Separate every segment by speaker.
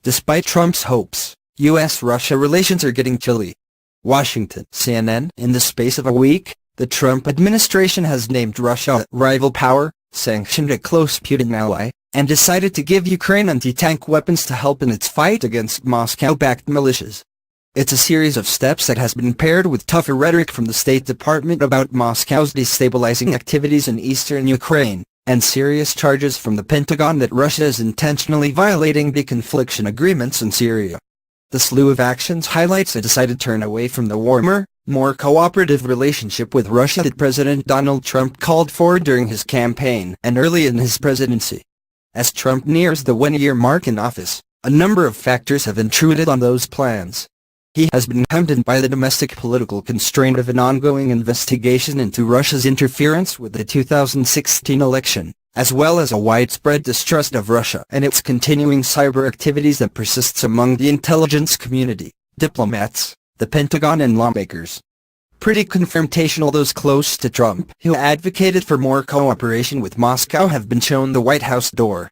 Speaker 1: Despite Trump's hopes, U.S.-Russia relations are getting chilly. Washington, CNN. In the space of a week, the Trump administration has named Russia a rival power, sanctioned a close Putin ally, and decided to give Ukraine anti-tank weapons to help in its fight against Moscow-backed militias. It's a series of steps that has been paired with tougher rhetoric from the State Department about Moscow's destabilizing activities in eastern Ukraine, and serious charges from the Pentagon that Russia is intentionally violating deconfliction agreements in Syria. The slew of actions highlights a decided turn away from the warmer, more cooperative relationship with Russia that President Donald Trump called for during his campaign and early in his presidency. As Trump nears the one-year mark in office, a number of factors have intruded on those plans. He has been hemmed by the domestic political constraint of an ongoing investigation into Russia's interference with the 2016 election, as well as a widespread distrust of Russia and its continuing cyber activities that persists among the intelligence community, diplomats, the Pentagon and lawmakers. Pretty confrontational. Those close to Trump, who advocated for more cooperation with Moscow, have been shown the White House door.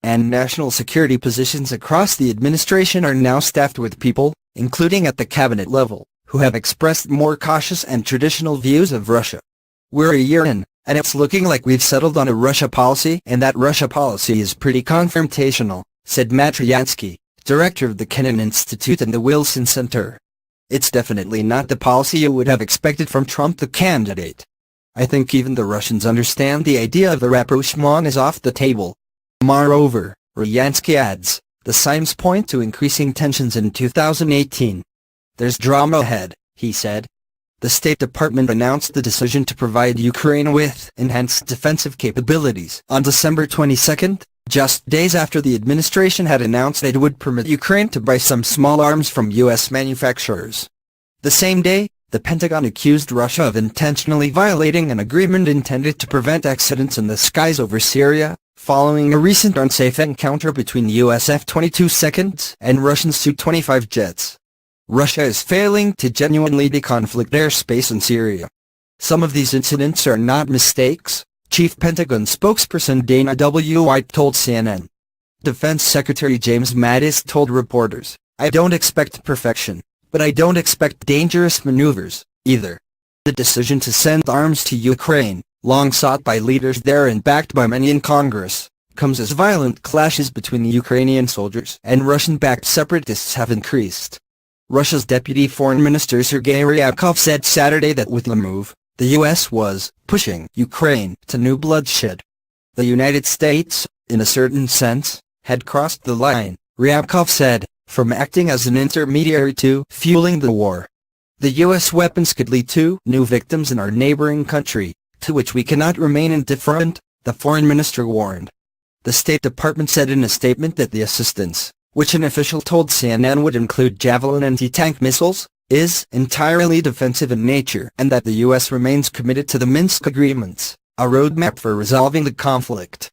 Speaker 1: And national security positions across the administration are now staffed with people, including at the cabinet level, who have expressed more cautious and traditional views of Russia. We're a year in, and it's looking like we've settled on a Russia policy, and that Russia policy is pretty confrontational, said Matt Tryansky, director of the Kennan Institute and the Wilson Center. It's definitely not the policy you would have expected from Trump the candidate. I think even the Russians understand the idea of the rapprochement is off the table. Moreover, Tryansky adds, the signs point to increasing tensions in 2018. There's drama ahead, he said. The State Department announced the decision to provide Ukraine with enhanced defensive capabilities on December 22, just days after the administration had announced it would permit Ukraine to buy some small arms from U.S. manufacturers. The same day, the Pentagon accused Russia of intentionally violating an agreement intended to prevent accidents in the skies over Syria, following a recent unsafe encounter between U.S. F-22 seconds and Russian Su-25 jets. Russia is failing to genuinely deconflict airspace in Syria. Some of these incidents are not mistakes, Chief Pentagon spokesperson Dana W. White told CNN. Defense Secretary James Mattis told reporters, I don't expect perfection, but I don't expect dangerous maneuvers, either. The decision to send arms to Ukraine, long sought by leaders there and backed by many in Congress, comes as violent clashes between Ukrainian soldiers and Russian-backed separatists have increased. Russia's Deputy Foreign Minister Sergei Ryabkov said Saturday that with the move, the U.S. was pushing Ukraine to new bloodshed. The United States, in a certain sense, had crossed the line, Ryabkov said, from acting as an intermediary to fueling the war. The U.S. weapons could lead to new victims in our neighboring country, to which we cannot remain indifferent, the foreign minister warned. The State Department said in a statement that the assistance, which an official told CNN would include Javelin anti-tank missiles, is entirely defensive in nature and that the U.S. remains committed to the Minsk agreements, a roadmap for resolving the conflict.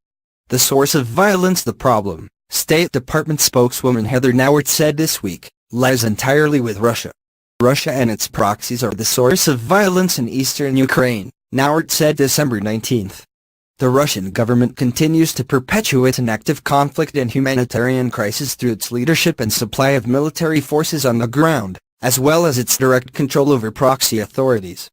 Speaker 1: The source of violence, the problem, State Department spokeswoman Heather Nauert said this week, lies entirely with Russia. Russia and its proxies are the source of violence in eastern Ukraine, Nauert said December 19. The Russian government continues to perpetuate an active conflict and humanitarian crisis through its leadership and supply of military forces on the ground, as well as its direct control over proxy authorities.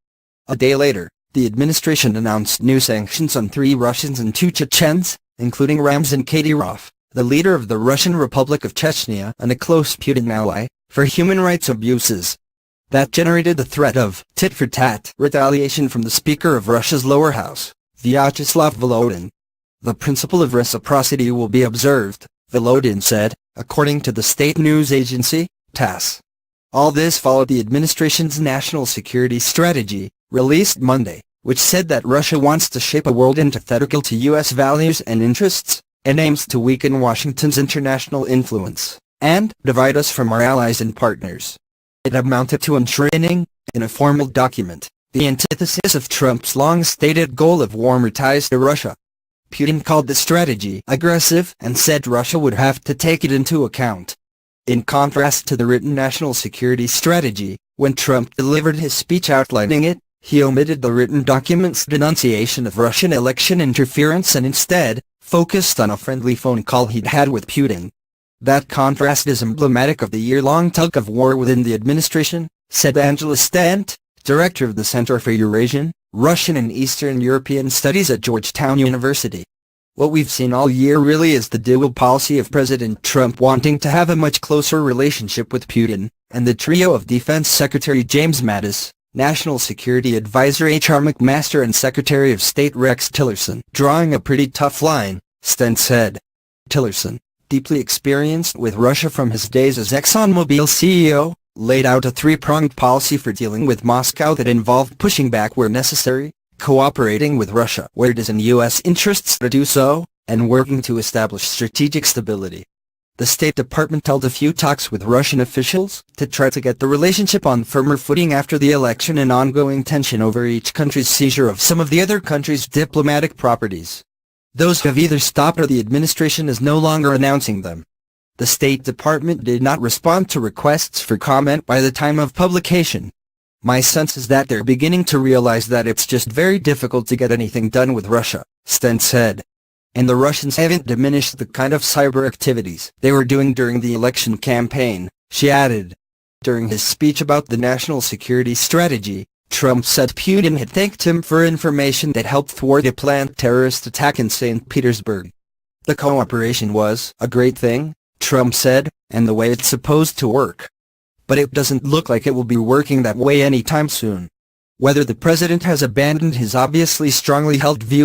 Speaker 1: A day later, the administration announced new sanctions on 3 Russians and 2 Chechens, including Ramzan Kadyrov, the leader of the Russian Republic of Chechnya and a close Putin ally, for human rights abuses. That generated the threat of tit-for-tat retaliation from the Speaker of Russia's lower house, Vyacheslav Volodin. The principle of reciprocity will be observed, Volodin said, according to the state news agency, TASS. All this followed the administration's national security strategy, released Monday, which said that Russia wants to shape a world antithetical to U.S. values and interests, and aims to weaken Washington's international influence, and divide us from our allies and partners. It amounted to enshrining, in a formal document, the antithesis of Trump's long-stated goal of warmer ties to Russia. Putin called the strategy aggressive and said Russia would have to take it into account. In contrast to the written national security strategy, when Trump delivered his speech outlining it, he omitted the written document's denunciation of Russian election interference and instead focused on a friendly phone call he'd had with Putin. That contrast is emblematic of the year-long tug-of-war within the administration, said Angela Stant, director of the Center for Eurasian, Russian and Eastern European Studies at Georgetown University. What we've seen all year really is the dual policy of President Trump wanting to have a much closer relationship with Putin, and the trio of Defense Secretary James Mattis, National Security Advisor H.R. McMaster and Secretary of State Rex Tillerson drawing a pretty tough line, Stent said. Tillerson, deeply experienced with Russia from his days as ExxonMobil CEO, laid out a three-pronged policy for dealing with Moscow that involved pushing back where necessary, cooperating with Russia where it is in U.S. interests to do so, and working to establish strategic stability. The State Department held a few talks with Russian officials to try to get the relationship on firmer footing after the election and ongoing tension over each country's seizure of some of the other country's diplomatic properties. Those have either stopped or the administration is no longer announcing them. The State Department did not respond to requests for comment by the time of publication. My sense is that they're beginning to realize that it's just very difficult to get anything done with Russia, Stent said. And the Russians haven't diminished the kind of cyber activities they were doing during the election campaign, she added. During his speech about the national security strategy, Trump said Putin had thanked him for information that helped thwart a planned terrorist attack in St. Petersburg. The cooperation was a great thing, Trump said, and the way it's supposed to work. But it doesn't look like it will be working that way anytime soon. Whether the president has abandoned his obviously strongly held view